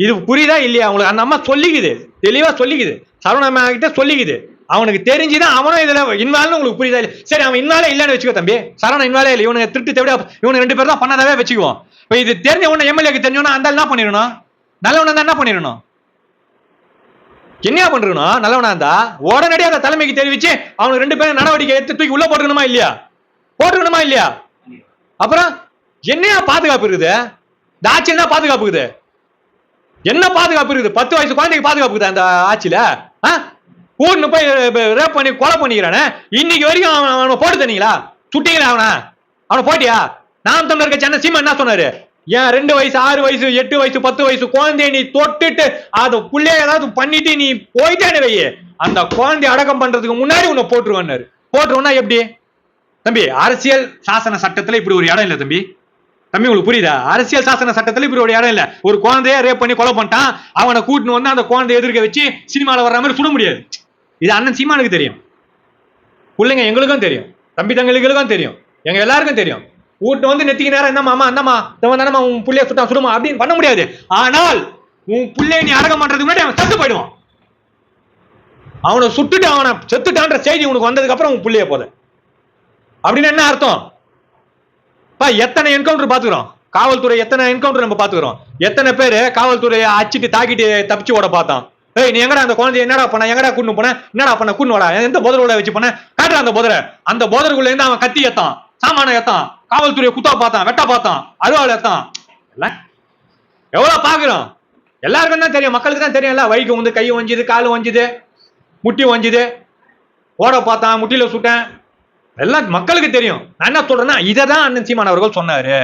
இது புரியுதா இல்லையா உங்களுக்கு? அந்த அம்மா சொல்லிக்குது, தெளிவா சொல்லிக்குது, சரவணா கிட்ட சொல்லிக்குது. அவனுக்கு தெரிஞ்சுதான் அவனும் இதுல இன்வால்வ். உங்களுக்கு புரியுதா இல்ல? சரி, அவன் இன்வால்வ் இல்லன்னு வச்சுக்கோ தம்பி, சரவணா இன்வால்வ் இல்ல, இவனுக்கு திருட்டு தேவையா, இவனுக்கு 2 பேரும் தான் பண்ணாதவே வச்சுக்குவோம். இப்ப இது தெரிஞ்ச உடனே எம்எல்ஏக்கு தெரிஞ்சோன்னா அந்த என்ன பண்ணிடணும்? நல்லவனா தான் என்ன பண்ணிடணும்? என்ன பண்றணும்? நல்லவனா இருந்தா உடனடியாக அந்த தலைமைக்கு தெரிவிச்சு அவனுக்கு 2 பேரும் நடவடிக்கை எடுத்து தூக்கி உள்ள போட்டுக்கணுமா இல்லையா? போட்டுக்கணுமா இல்லையா? அப்புறம் என்னையா பாதுகாப்பு இருக்குது? இந்த ஆட்சியில் என்ன பாதுகாப்பு இருக்குது? என்ன பாதுகாப்பு இருக்குது? 10 வயசு குழந்தைக்கு பாதுகாப்பு இருக்குது அந்த ஆட்சியில? கூட்டு போய் ரேப் பண்ணி கொலை பண்ணிக்கிறானே, இன்னைக்கு வரைக்கும் அவனை போட்டு தந்தீங்களா? சுட்டீங்களா அவனை போட்டியா? நாம் தமிழர் கட்சி அண்ணன் சீமா என்ன சொன்னாரு? ஏன் 2 வயசு 6 வயசு 8 வயசு 10 வயசு குழந்தைய நீ தொட்டுட்டு அதை புள்ளைய ஏதாவது பண்ணிட்டு நீ போயிட்டே வை, அந்த குழந்தைய அடக்கம் பண்றதுக்கு முன்னாடி உன்னை போட்டுருவாரு. போட்டுருவா எப்படி தம்பி? அரசியல் சாசன சட்டத்துல இப்படி ஒரு இடம் இல்ல தம்பி. தம்பி உங்களுக்கு புரியுதா? அரசியல் சாசன சட்டத்துல இப்படி ஒரு இடம் இல்ல. ஒரு குழந்தைய ரேப் பண்ணி கொலை பண்ணிட்டான், அவனை கூட்டின்னு வந்து அந்த குழந்தைய எதிர்க்க வச்சு சினிமால வர்ற மாதிரி சுட முடியாது. இது அண்ணன் சீமானுக்கு தெரியும், பிள்ளைங்க எங்களுக்கும் தெரியும், தம்பி தங்களுக்கும் தெரியும், எங்க எல்லாருக்கும் தெரியும். கூட்டு வந்து நெத்திக்கு நேரம் என்னமா அந்தமா தானமா உன் புள்ளைய சுட்டான் சுடுமா அப்படின்னு பண்ண முடியாது. ஆனால் உன் புள்ளைய நீ அடக்கம் பண்றதுக்கு முன்னாடி அவன் செத்து போயிடுவான். அவனை சுட்டுட்டு அவனை செத்துட்டான்ற செய்தி உனக்கு வந்ததுக்கு அப்புறம் உன் புள்ளைய போத அப்படின்னு என்ன அர்த்தம்? எத்தனை என்கவுண்டர் பாத்துக்கிறோம், காவல்துறை எத்தனை என்கவுண்டர் நம்ம பாத்துக்கிறோம், எத்தனை பேரு காவல்துறையை அச்சிட்டு தாக்கிட்டு தப்பிச்சு ஓட பார்த்தான். ஏய், நீ எங்கடா அந்த குழந்தைய என்னடா பண்ண, எங்கடா கூட்டு போன, என்னடா பண்ண, கூட்டு வாடா, எந்த போதரோட வச்சு பண்ண, காட்டுற அந்த போதரை. அந்த போதருக்குள்ள இருந்து அவன் கத்தி ஏத்தான், சாமான ஏத்தான், காவல்துறையை குத்தா பார்த்தான், வெட்டா பார்த்தான், அருவாள் ஏத்தான். எவ்வளவு பாக்குறோம்? எல்லாருக்கும் தான் தெரியும், மக்களுக்கு தான் தெரியும். வழிக்கு வந்து கை வஞ்சுது, காலு வஞ்சுது, முட்டி வஞ்சுது, ஓட பார்த்தான், முட்டியில சுட்டேன், எல்லாம் மக்களுக்கு தெரியும். நான் என்ன சொல்றேன்னா, இதை தான் அண்ணன் சீமான் அவர்கள் சொன்னாரு.